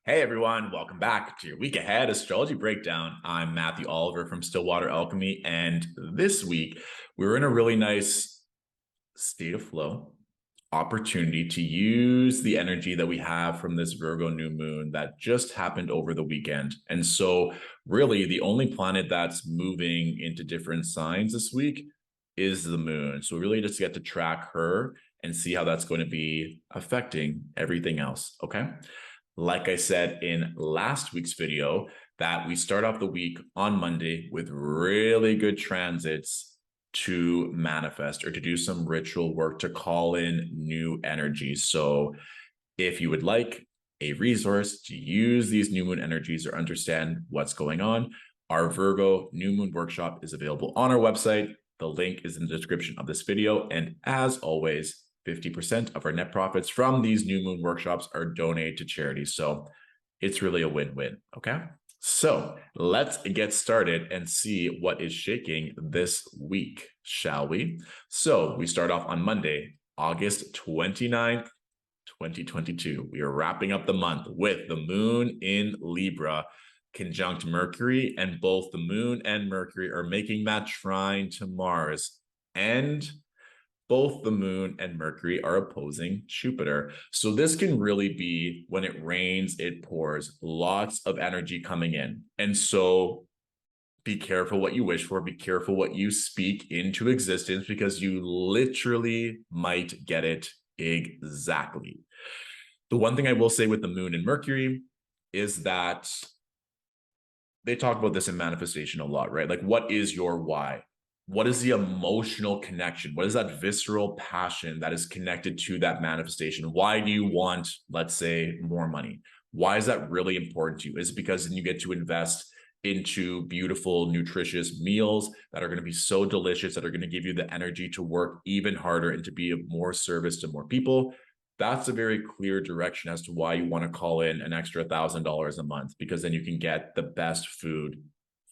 Hey everyone, welcome back to your week ahead astrology breakdown. I'm Matthew Oliver from Stillwater Alchemy, and this week we're in a really nice state of flow, opportunity to use the energy that we have from this Virgo new moon that just happened over the weekend. And so, really, the only planet that's moving into different signs this week is the moon. So, we really just get to track her and see how that's going to be affecting everything else. Okay. Like I said in last week's video, that we start off the week on Monday with really good transits to manifest or to do some ritual work to call in new energies. So if you would like a resource to use these new moon energies or understand what's going on, our Virgo New Moon workshop is available on our website. The link is in the description of this video. And as always, 50% of our net profits from these new moon workshops are donated to charity. So it's really a win-win, okay? So let's get started and see what is shaking this week, shall we? So we start off on Monday, August 29th, 2022. We are wrapping up the month with the moon in Libra, conjunct Mercury, and both the moon and Mercury are making that trine to Mars. And both the moon and Mercury are opposing Jupiter. So this can really be when it rains, it pours, lots of energy coming in. And so be careful what you wish for, be careful what you speak into existence, because you literally might get it exactly. The one thing I will say with the moon and Mercury is that they talk about this in manifestation a lot, right? Like, what is your why? What is the emotional connection? What is that visceral passion that is connected to that manifestation? Why do you want, let's say, more money? Why is that really important to you? Is it because then you get to invest into beautiful, nutritious meals that are going to be so delicious, that are going to give you the energy to work even harder and to be of more service to more people? That's a very clear direction as to why you want to call in an extra $1,000 a month, because then you can get the best food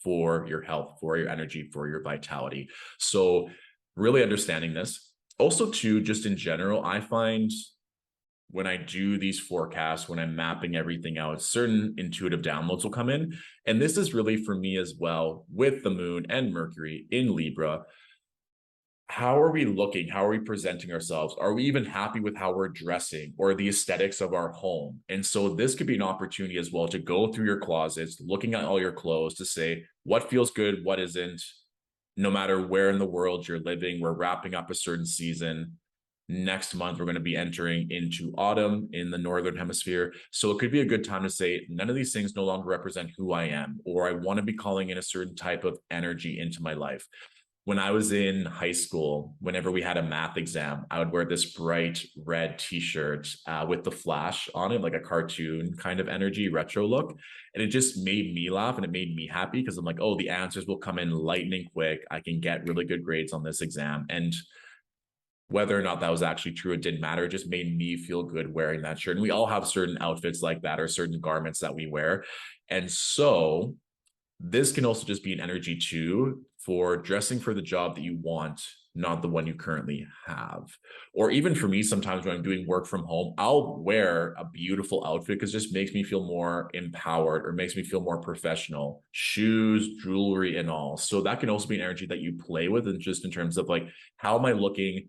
for your health, for your energy, for your vitality. So really understanding this. Also, too, just in general, I find when I do these forecasts, when I'm mapping everything out, certain intuitive downloads will come in. And this is really for me as well, with the moon and Mercury in Libra. How are we looking? How are we presenting ourselves? Are we even happy with how we're dressing or the aesthetics of our home? And so this could be an opportunity as well to go through your closets, looking at all your clothes to say what feels good, what isn't. No matter where in the world you're living, we're wrapping up a certain season. Next month, we're going to be entering into autumn in the Northern Hemisphere. So it could be a good time to say, none of these things no longer represent who I am, or I want to be calling in a certain type of energy into my life. When I was in high school, whenever we had a math exam, I would wear this bright red t-shirt with the flash on it, like a cartoon kind of energy, retro look. And it just made me laugh and it made me happy because I'm like, oh, the answers will come in lightning quick. I can get really good grades on this exam. And whether or not that was actually true, it didn't matter. It just made me feel good wearing that shirt. And we all have certain outfits like that or certain garments that we wear. And so this can also just be an energy too for dressing for the job that you want, not the one you currently have. Or even for me, sometimes when I'm doing work from home, I'll wear a beautiful outfit because it just makes me feel more empowered or makes me feel more professional. Shoes, jewelry, and all. So that can also be an energy that you play with, and just in terms of like, how am I looking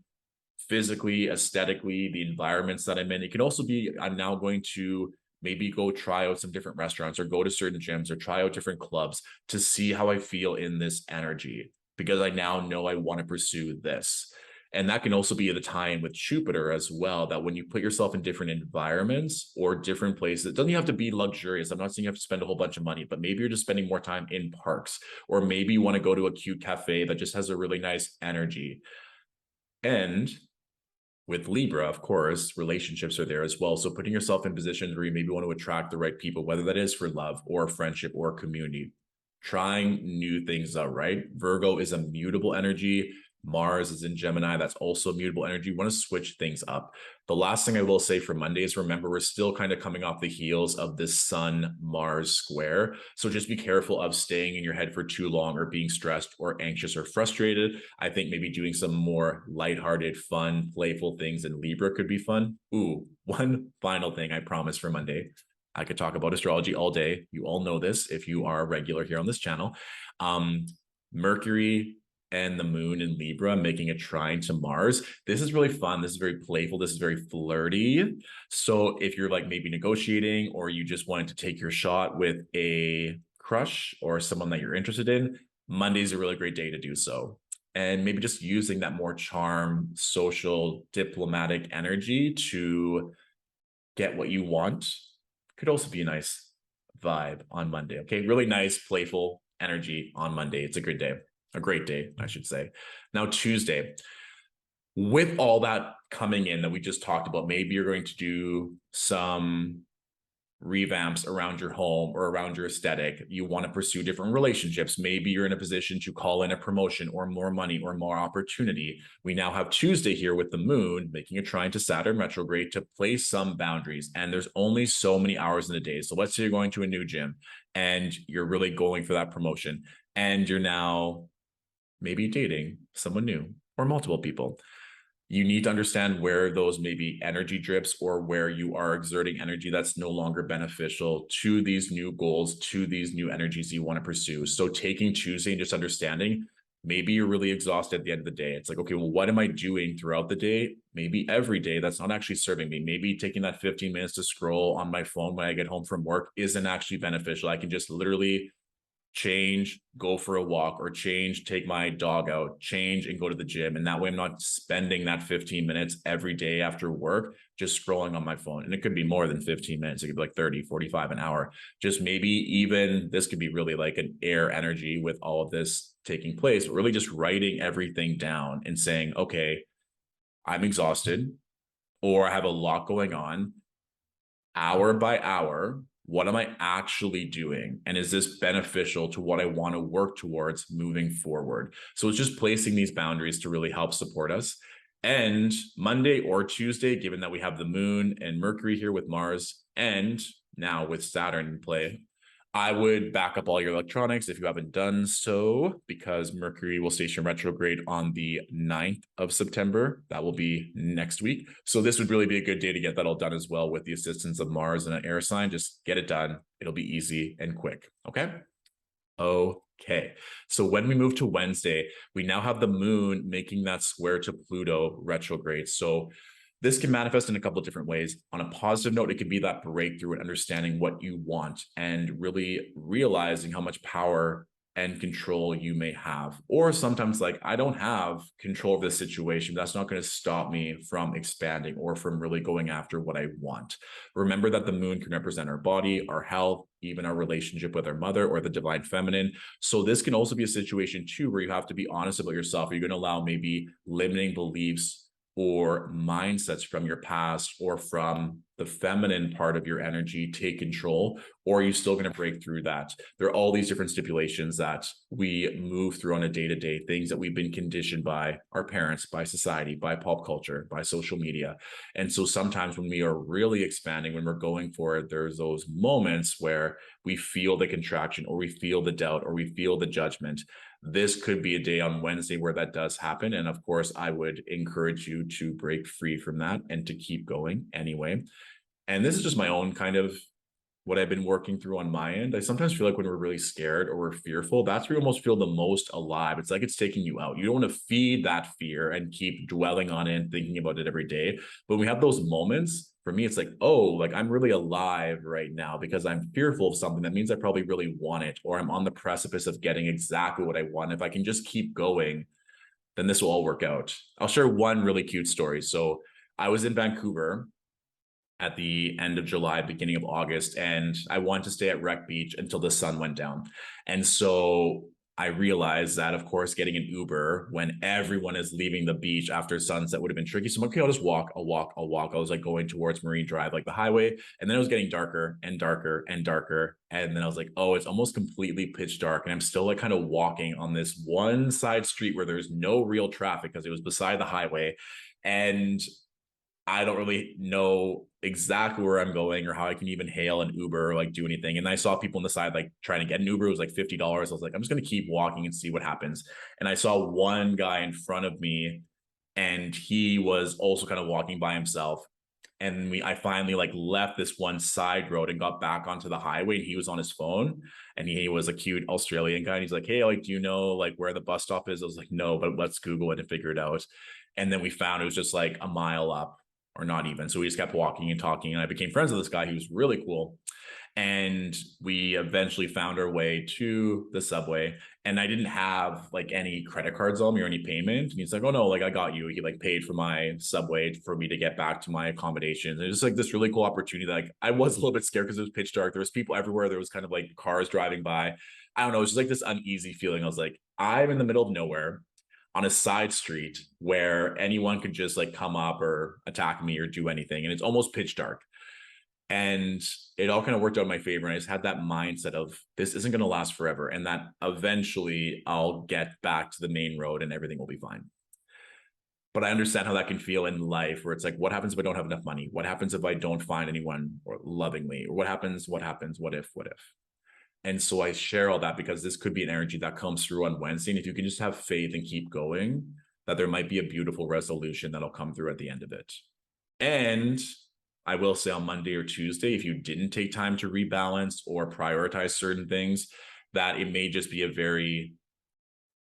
physically, aesthetically, the environments that I'm in. It can also be, I'm now going to maybe go try out some different restaurants or go to certain gyms or try out different clubs to see how I feel in this energy, because I now know I want to pursue this. And that can also be the tie-in with Jupiter as well, that when you put yourself in different environments or different places, it doesn't have to be luxurious. I'm not saying you have to spend a whole bunch of money, but maybe you're just spending more time in parks, or maybe you want to go to a cute cafe that just has a really nice energy. And with Libra, of course, relationships are there as well. So putting yourself in positions where you maybe want to attract the right people, whether that is for love or friendship or community, trying new things out, right? Virgo is a mutable energy. Mars is in Gemini. That's also mutable energy. You want to switch things up. The last thing I will say for Monday is, remember, we're still kind of coming off the heels of this Sun-Mars square. So just be careful of staying in your head for too long or being stressed or anxious or frustrated. I think maybe doing some more lighthearted, fun, playful things in Libra could be fun. Ooh, one final thing I promise for Monday. I could talk about astrology all day. You all know this if you are a regular here on this channel. Mercury and the moon in Libra making a trine to Mars. This is really fun. This is very playful. This is very flirty. So if you're like maybe negotiating or you just wanted to take your shot with a crush or someone that you're interested in, Monday's a really great day to do so. And maybe just using that more charm, social, diplomatic energy to get what you want could also be a nice vibe on Monday. Okay, really nice, playful energy on Monday. It's a good day, a great day, I should say. Now, Tuesday, with all that coming in that we just talked about, maybe you're going to do some revamps around your home or around your aesthetic. You want to pursue different relationships. Maybe you're in a position to call in a promotion or more money or more opportunity. We now have Tuesday here with the moon making a trine to Saturn retrograde to place some boundaries. And there's only so many hours in a day. So let's say you're going to a new gym and you're really going for that promotion and you're now maybe dating someone new or multiple people. You need to understand where those maybe energy drips or where you are exerting energy that's no longer beneficial to these new goals, to these new energies you want to pursue. So taking Tuesday and just understanding, maybe you're really exhausted at the end of the day. It's like, okay, well, what am I doing throughout the day? Maybe every day that's not actually serving me. Maybe taking that 15 minutes to scroll on my phone when I get home from work isn't actually beneficial. I can just literally change, go for a walk, or change, take my dog out, change and go to the gym. And that way I'm not spending that 15 minutes every day after work just scrolling on my phone. And it could be more than 15 minutes. It could be like 30, 45, an hour. Just maybe even this could be really like an air energy with all of this taking place, but really just writing everything down and saying, okay, I'm exhausted or I have a lot going on. Hour by hour, what am I actually doing? And is this beneficial to what I want to work towards moving forward? So it's just placing these boundaries to really help support us. And Monday or Tuesday, given that we have the moon and Mercury here with Mars, and now with Saturn in play, I would back up all your electronics if you haven't done so, because Mercury will station retrograde on the 9th of September. That will be next week. So this would really be a good day to get that all done as well with the assistance of Mars and an air sign. Just get it done. It'll be easy and quick. Okay. Okay. So when we move to Wednesday, we now have the moon making that square to Pluto retrograde. So this can manifest in a couple of different ways. On a positive note, it could be that breakthrough and understanding what you want and really realizing how much power and control you may have. Or sometimes like, I don't have control of this situation. That's not going to stop me from expanding or from really going after what I want. Remember that the moon can represent our body, our health, even our relationship with our mother or the divine feminine. So this can also be a situation too, where you have to be honest about yourself. Are you going to allow maybe limiting beliefs or mindsets from your past or from the feminine part of your energy take control, or are you still going to break through that? There are all these different stipulations that we move through on a day-to-day, things that we've been conditioned by our parents, by society, by pop culture, by social media. And so sometimes when we are really expanding, when we're going for it, there's those moments where we feel the contraction or we feel the doubt or we feel the judgment. This could be a day on Wednesday where that does happen. And of course, I would encourage you to break free from that and to keep going anyway. And this is just my own kind of what I've been working through on my end. I sometimes feel like when we're really scared or we're fearful, that's where you almost feel the most alive. It's like it's taking you out. You don't want to feed that fear and keep dwelling on it and thinking about it every day. But when we have those moments, for me, it's like, oh, like I'm really alive right now because I'm fearful of something. That means I probably really want it, or I'm on the precipice of getting exactly what I want. If I can just keep going, then this will all work out. I'll share one really cute story. So I was in Vancouver at the end of July, beginning of August, and I wanted to stay at Wreck Beach until the sun went down. And so I realized that, of course, getting an Uber when everyone is leaving the beach after sunset would have been tricky. So I'm like, okay, I'll just walk. I'll walk. I was like going towards Marine Drive, like the highway. And then it was getting darker and darker and darker. And then I was like, oh, it's almost completely pitch dark. And I'm still like kind of walking on this one side street where there's no real traffic because it was beside the highway. And I don't really know exactly where I'm going or how I can even hail an Uber or like do anything. And I saw people on the side like trying to get an Uber. It was like $50. I was like, I'm just going to keep walking and see what happens. And I saw one guy in front of me and he was also kind of walking by himself. And I finally like left this one side road and got back onto the highway, and he was on his phone, and he was a cute Australian guy. And he's like, hey, like, do you know like where the bus stop is? I was like, no, but let's Google it and figure it out. And then we found it was just like a mile up, or not even. So we just kept walking and talking, and I became friends with this guy. He was really cool. And we eventually found our way to the subway, and I didn't have like any credit cards on me or any payment. And he's like, oh no, like I got you. He like paid for my subway for me to get back to my accommodations. And it was like this really cool opportunity. Like I was a little bit scared because it was pitch dark. There was people everywhere. There was kind of like cars driving by. I don't know. It was just like this uneasy feeling. I was like, I'm in the middle of nowhere on a side street where anyone could just like come up or attack me or do anything. And it's almost pitch dark. And it all kind of worked out in my favor. And I just had that mindset of this isn't going to last forever, and that eventually I'll get back to the main road and everything will be fine. But I understand how that can feel in life, where it's like, what happens if I don't have enough money? What happens if I don't find anyone or loving me? Or what happens? What if? And so I share all that because this could be an energy that comes through on Wednesday. And if you can just have faith and keep going, that there might be a beautiful resolution that'll come through at the end of it. And I will say on Monday or Tuesday, if you didn't take time to rebalance or prioritize certain things, that it may just be a very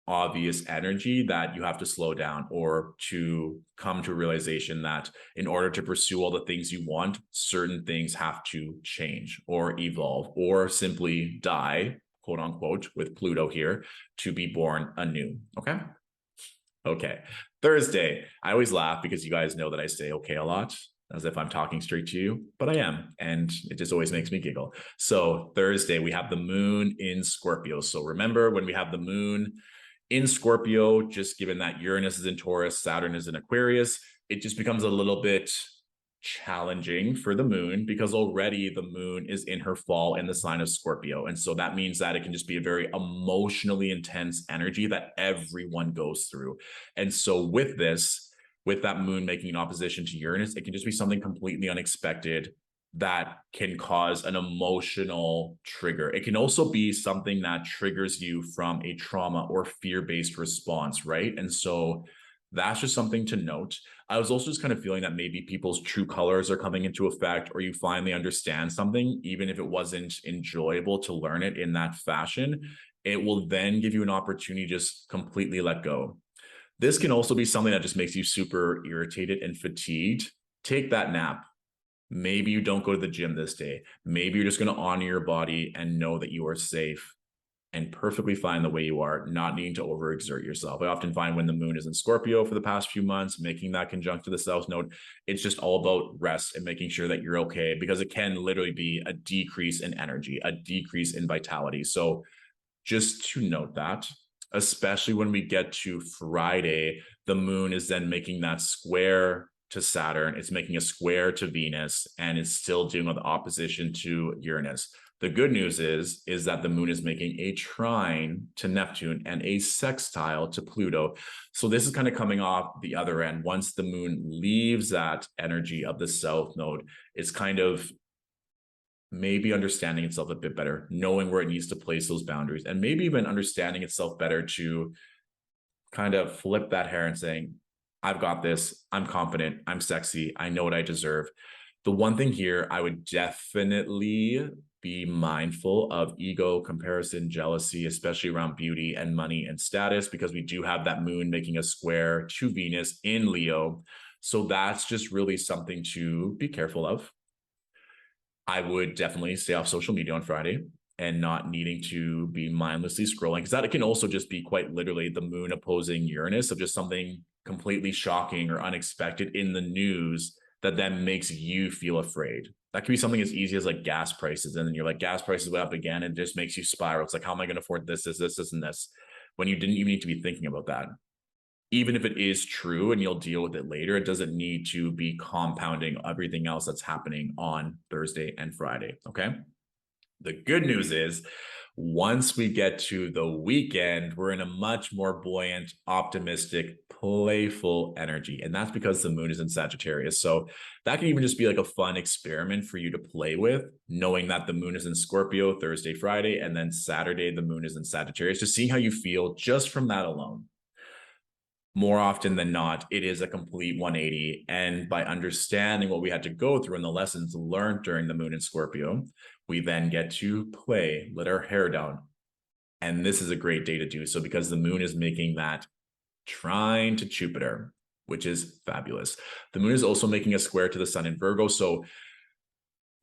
obvious energy that you have to slow down, or to come to a realization that in order to pursue all the things you want, certain things have to change or evolve or simply die, quote unquote, with Pluto here, to be born anew. Okay. Okay. Thursday. I always laugh because you guys know that I say okay a lot, as if I'm talking straight to you, but I am. And it just always makes me giggle. So Thursday, we have the moon in Scorpio. So remember, when we have the moon in Scorpio, just given that Uranus is in Taurus, Saturn is in Aquarius, it just becomes a little bit challenging for the moon, because already the moon is in her fall in the sign of Scorpio. And so that means that it can just be a very emotionally intense energy that everyone goes through. And so with this, with that moon making an opposition to Uranus, it can just be something completely unexpected that can cause an emotional trigger. It can also be something that triggers you from a trauma or fear-based response, right? And so that's just something to note. I was also just kind of feeling that maybe people's true colors are coming into effect, or you finally understand something, even if it wasn't enjoyable to learn it in that fashion. It will then give you an opportunity to just completely let go. This can also be something that just makes you super irritated and fatigued. Take that nap. Maybe you don't go to the gym this day. Maybe you're just going to honor your body and know that you are safe and perfectly fine the way you are, not needing to overexert yourself. I often find when the moon is in Scorpio for the past few months, making that conjunct to the South Node, it's just all about rest and making sure that you're okay, because it can literally be a decrease in energy, a decrease in vitality. So just to note that, especially when we get to Friday, the moon is then making that square to Saturn, it's making a square to Venus, and it's still doing the opposition to Uranus. The good news is that the moon is making a trine to Neptune and a sextile to Pluto. So this is kind of coming off the other end. Once the moon leaves that energy of the South Node, it's kind of maybe understanding itself a bit better, knowing where it needs to place those boundaries, and maybe even understanding itself better to kind of flip that hair and saying, I've got this, I'm confident, I'm sexy, I know what I deserve. The one thing here, I would definitely be mindful of ego, comparison, jealousy, especially around beauty and money and status, because we do have that moon making a square to Venus in Leo. So that's just really something to be careful of. I would definitely stay off social media on Friday and not needing to be mindlessly scrolling, because that can also just be quite literally the moon opposing Uranus, of just something completely shocking or unexpected in the news that then makes you feel afraid. That could be something as easy as like gas prices. And then you're like, gas prices went up again, and it just makes you spiral. It's like, how am I going to afford this, and this, when you didn't even need to be thinking about that. Even if it is true and you'll deal with it later, it doesn't need to be compounding everything else that's happening on Thursday and Friday. Okay. The good news is, once we get to the weekend, we're in a much more buoyant, optimistic, playful energy. And that's because the moon is in Sagittarius. So that can even just be like a fun experiment for you to play with, knowing that the moon is in Scorpio Thursday, Friday, and then Saturday, the moon is in Sagittarius, just seeing how you feel just from that alone. more often than not, it is a complete 180. And by understanding what we had to go through and the lessons learned during the moon in Scorpio, we then get to play, let our hair down. And this is a great day to do so because the moon is making that trine to Jupiter, which is fabulous. The moon is also making a square to the sun in Virgo. So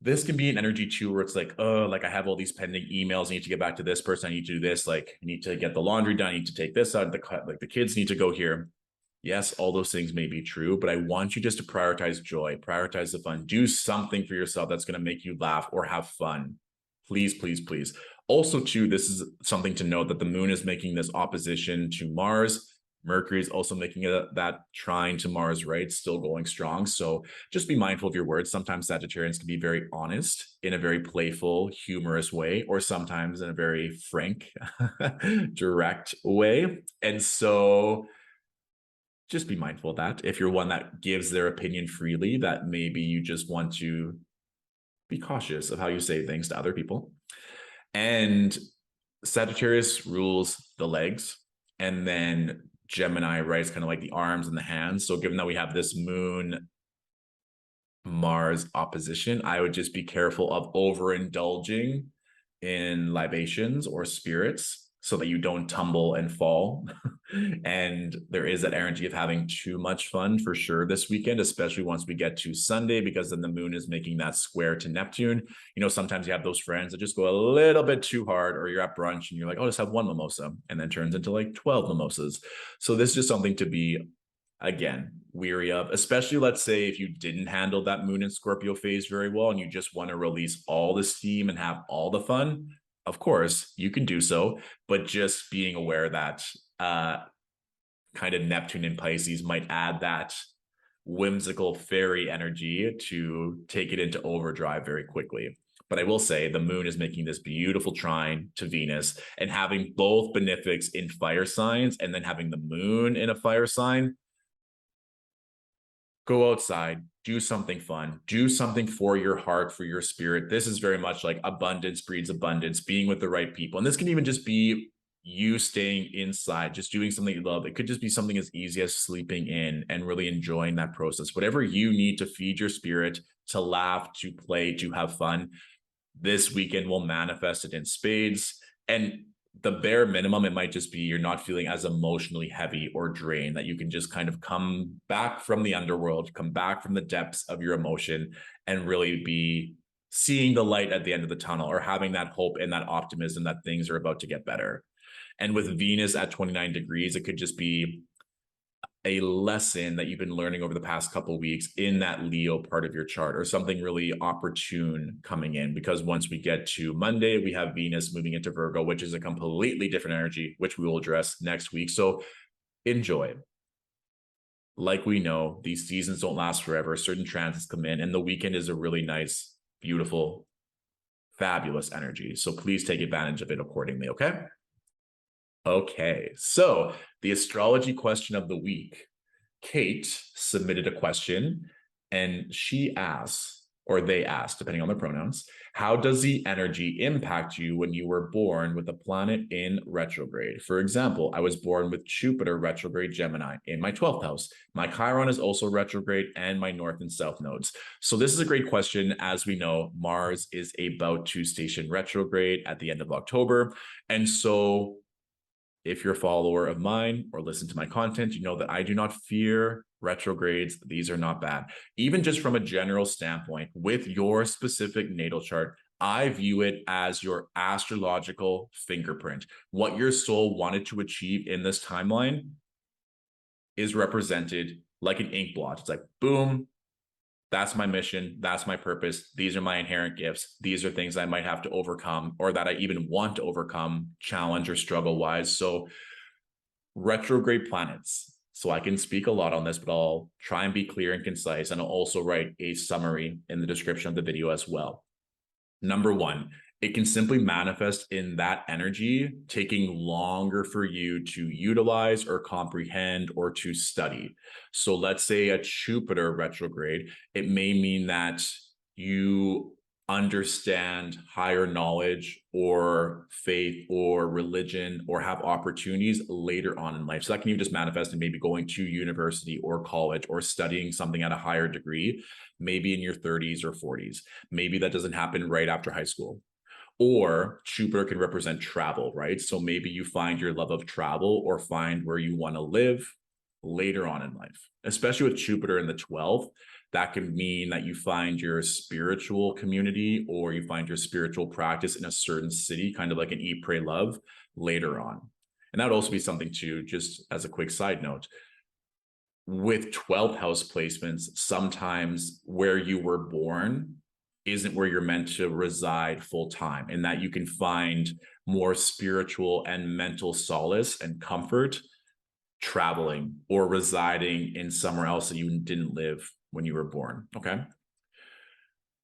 this can be an energy too, where it's like, oh, like I have all these pending emails. I need to get back to this person. I need to do this. Like, I need to get the laundry done. I need to take this out. Like the kids need to go here. Yes, all those things may be true, but I want you just to prioritize joy, prioritize the fun. Do something for yourself that's going to make you laugh or have fun. Please, please, please. Also, too, this is something to note that the moon is making this opposition to Mars. Mercury is also making that trine to Mars, right? Still going strong. So just be mindful of your words. Sometimes Sagittarians can be very honest in a very playful, humorous way, or sometimes in a very frank, direct way. And so just be mindful of that. If you're one that gives their opinion freely, that maybe you just want to be cautious of how you say things to other people. And Sagittarius rules the legs, and then Gemini, right, is kind of like the arms and the hands. So given that we have this moon Mars opposition, I would just be careful of overindulging in libations or spirits so that you don't tumble and fall. And there is that energy of having too much fun for sure this weekend, especially once we get to Sunday, because then the moon is making that square to Neptune. You know, sometimes you have those friends that just go a little bit too hard, or you're at brunch and you're like, oh, just have one mimosa, and then turns into like 12 mimosas. So this is just something to be, again, weary of, especially let's say if you didn't handle that moon in Scorpio phase very well and you just want to release all the steam and have all the fun. Of course, you can do so, but just being aware that kind of Neptune in Pisces might add that whimsical fairy energy to take it into overdrive very quickly. But I will say the moon is making this beautiful trine to Venus, and having both benefics in fire signs and then having the moon in a fire sign. Go outside, do something fun, do something for your heart, for your spirit. This is very much like abundance breeds abundance, being with the right people. And this can even just be you staying inside, just doing something you love. It could just be something as easy as sleeping in and really enjoying that process. Whatever you need to feed your spirit, to laugh, to play, to have fun, this weekend will manifest it in spades. And the bare minimum, it might just be you're not feeling as emotionally heavy or drained, that you can just kind of come back from the underworld, come back from the depths of your emotion, and really be seeing the light at the end of the tunnel, or having that hope and that optimism that things are about to get better. And with Venus at 29 degrees, it could just be a lesson that you've been learning over the past couple of weeks in that Leo part of your chart, or something really opportune coming in. Because once we get to Monday, we have Venus moving into Virgo, which is a completely different energy, which we will address next week. So enjoy. Like we know, these seasons don't last forever. Certain transits come in, and the weekend is a really nice, beautiful, fabulous energy. So please take advantage of it accordingly, okay? Okay, so the astrology question of the week. Kate submitted a question, and she asks, or they asked, depending on their pronouns, how does the energy impact you when you were born with a planet in retrograde? For example, I was born with Jupiter retrograde Gemini in my 12th house. My Chiron is also retrograde, and my north and south nodes. So this is a great question. As we know, Mars is about to station retrograde at the end of October. And so if you're a follower of mine or listen to my content, you know that I do not fear retrogrades. These are not bad. Even just from a general standpoint, with your specific natal chart, I view it as your astrological fingerprint. What your soul wanted to achieve in this timeline is represented like an ink blot. It's like, boom, that's my mission. That's my purpose. These are my inherent gifts. These are things I might have to overcome, or that I even want to overcome, challenge or struggle wise. So retrograde planets. So I can speak a lot on this, but I'll try and be clear and concise. And I'll also write a summary in the description of the video as well. Number one, it can simply manifest in that energy taking longer for you to utilize or comprehend or to study. So let's say a Jupiter retrograde, it may mean that you understand higher knowledge or faith or religion or have opportunities later on in life. So that can even just manifest in maybe going to university or college or studying something at a higher degree, maybe in your 30s or 40s. Maybe that doesn't happen right after high school. Or Jupiter can represent travel, right? So maybe you find your love of travel or find where you want to live later on in life, especially with Jupiter in the 12th. That can mean that you find your spiritual community or you find your spiritual practice in a certain city, kind of like an eat, pray, love later on. And that would also be something too, just as a quick side note, with 12th house placements, sometimes where you were born isn't where you're meant to reside full time, and that you can find more spiritual and mental solace and comfort traveling or residing in somewhere else that you didn't live when you were born. Okay.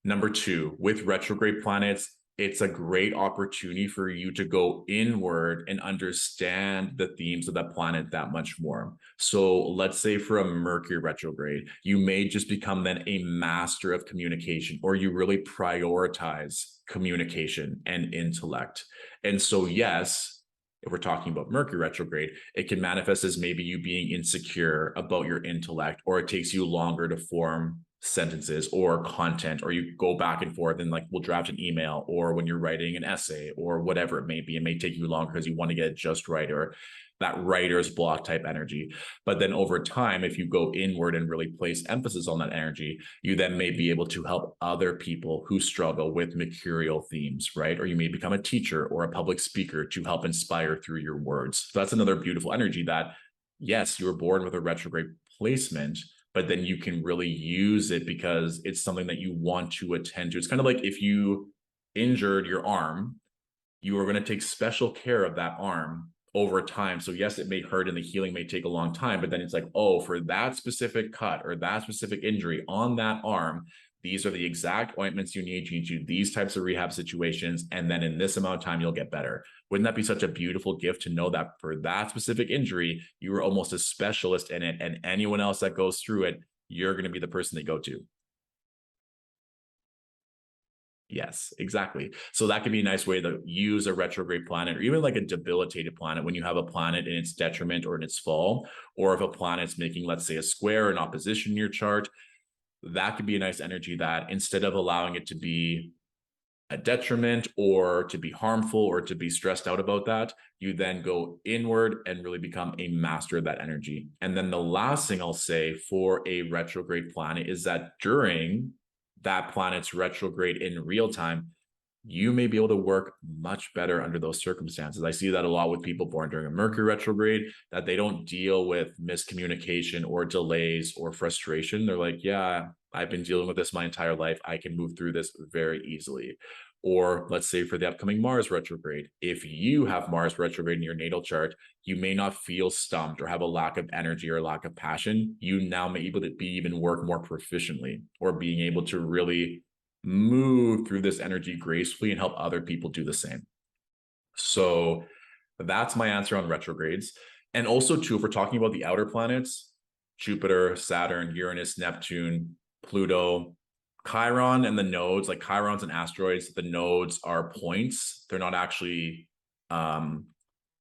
Number two, with retrograde planets, it's a great opportunity for you to go inward and understand the themes of that planet that much more. So let's say for a Mercury retrograde, you may just become then a master of communication, or you really prioritize communication and intellect. And so, yes, if we're talking about Mercury retrograde, it can manifest as maybe you being insecure about your intellect, or it takes you longer to form sentences or content, or you go back and forth and like we'll draft an email, or when you're writing an essay or whatever it may be, it may take you longer because you want to get it just right, or that writer's block type energy. But then over time, if you go inward and really place emphasis on that energy, you then may be able to help other people who struggle with mercurial themes, right? Or you may become a teacher or a public speaker to help inspire through your words. So that's another beautiful energy that, yes, you were born with a retrograde placement, but then you can really use it because it's something that you want to attend to. It's kind of like if you injured your arm, you are going to take special care of that arm over time. So yes, it may hurt and the healing may take a long time, but then it's like, oh, for that specific cut or that specific injury on that arm, these are the exact ointments you need. You need to do these types of rehab situations. And then in this amount of time, you'll get better. Wouldn't that be such a beautiful gift to know that for that specific injury, you were almost a specialist in it, and anyone else that goes through it, you're going to be the person they go to. Yes, exactly. So that could be a nice way to use a retrograde planet, or even like a debilitated planet when you have a planet in its detriment or in its fall, or if a planet's making, let's say, a square in opposition in your chart. That could be a nice energy that instead of allowing it to be a detriment or to be harmful or to be stressed out about that, you then go inward and really become a master of that energy. And then the last thing I'll say for a retrograde planet is that during that planet's retrograde in real time, you may be able to work much better under those circumstances. I see that a lot with people born during a Mercury retrograde, that they don't deal with miscommunication or delays or frustration. They're like, yeah, I've been dealing with this my entire life. I can move through this very easily. Or let's say for the upcoming Mars retrograde, if you have Mars retrograde in your natal chart, you may not feel stumped or have a lack of energy or lack of passion. You now may be able to even work more proficiently, or being able to really move through this energy gracefully and help other people do the same. So that's my answer on retrogrades. And also too, if we're talking about the outer planets, Jupiter, Saturn, Uranus, Neptune, Pluto, Chiron, and the nodes, like Chirons and asteroids, the nodes are points. They're not actually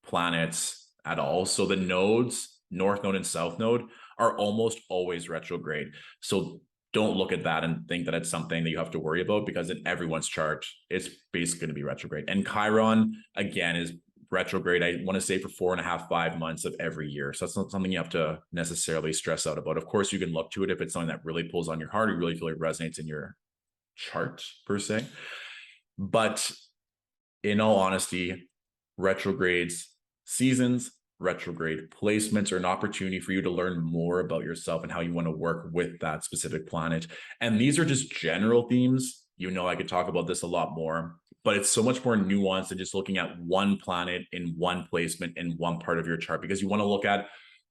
planets at all. So the nodes, North Node and South Node, are almost always retrograde. So don't look at that and think that it's something that you have to worry about, because in everyone's chart, it's basically going to be retrograde. And Chiron, again, is retrograde, I want to say, for 4.5, 5 months of every year. So that's not something you have to necessarily stress out about. Of course, you can look to it if it's something that really pulls on your heart, or you really feel it resonates in your chart per se. But in all honesty, retrogrades, seasons, retrograde placements are an opportunity for you to learn more about yourself and how you want to work with that specific planet. And these are just general themes. You know, I could talk about this a lot more, but it's so much more nuanced than just looking at one planet in one placement in one part of your chart, because you want to look at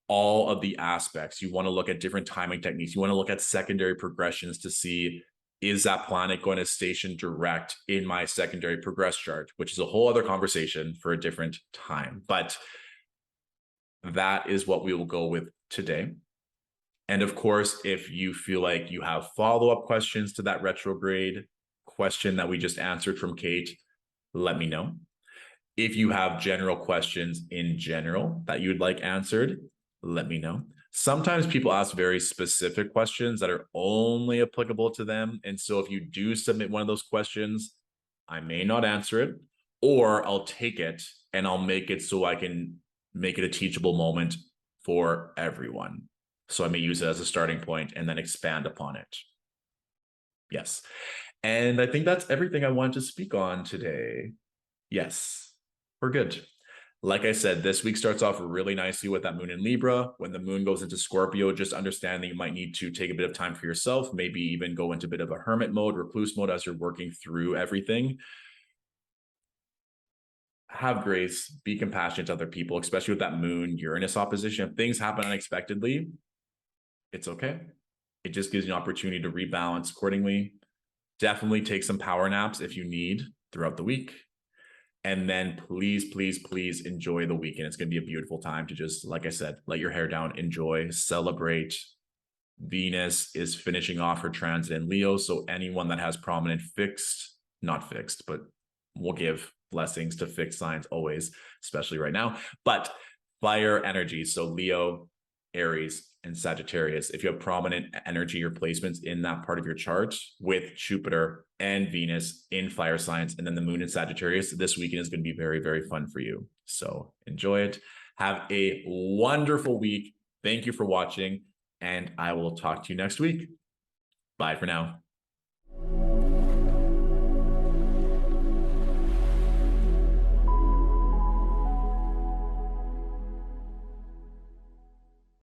all of the aspects. You want to look at different timing techniques. You want to look at secondary progressions to see, is that planet going to station direct in my secondary progress chart, which is a whole other conversation for a different time. But that is what we will go with today. And of course, if you feel like you have follow-up questions to that retrograde question that we just answered from Kate, let me know. If you have general questions in general that you'd like answered, let me know. Sometimes people ask very specific questions that are only applicable to them. And so if you do submit one of those questions, I may not answer it, or I'll take it and I'll make it so I can make it a teachable moment for everyone. So I may use it as a starting point and then expand upon it. Yes. And I think that's everything I wanted to speak on today. Yes, we're good. Like I said, this week starts off really nicely with that moon in Libra. When the moon goes into Scorpio, just understand that you might need to take a bit of time for yourself, maybe even go into a bit of a hermit mode, recluse mode as you're working through everything. Have grace, be compassionate to other people, especially with that moon Uranus opposition. If things happen unexpectedly, it's okay. It just gives you an opportunity to rebalance accordingly. Definitely take some power naps if you need throughout the week. And then please, please, please enjoy the weekend. It's going to be a beautiful time to just, like I said, let your hair down, enjoy, celebrate. Venus is finishing off her transit in Leo. So anyone that has prominent fixed, not fixed, but we'll give blessings to fixed signs always, especially right now. But fire energy. So Leo, Aries, and Sagittarius. If you have prominent energy or placements in that part of your chart with Jupiter and Venus in fire signs, and then the moon in Sagittarius, this weekend is going to be very, very fun for you. So enjoy it. Have a wonderful week. Thank you for watching, and I will talk to you next week. Bye for now.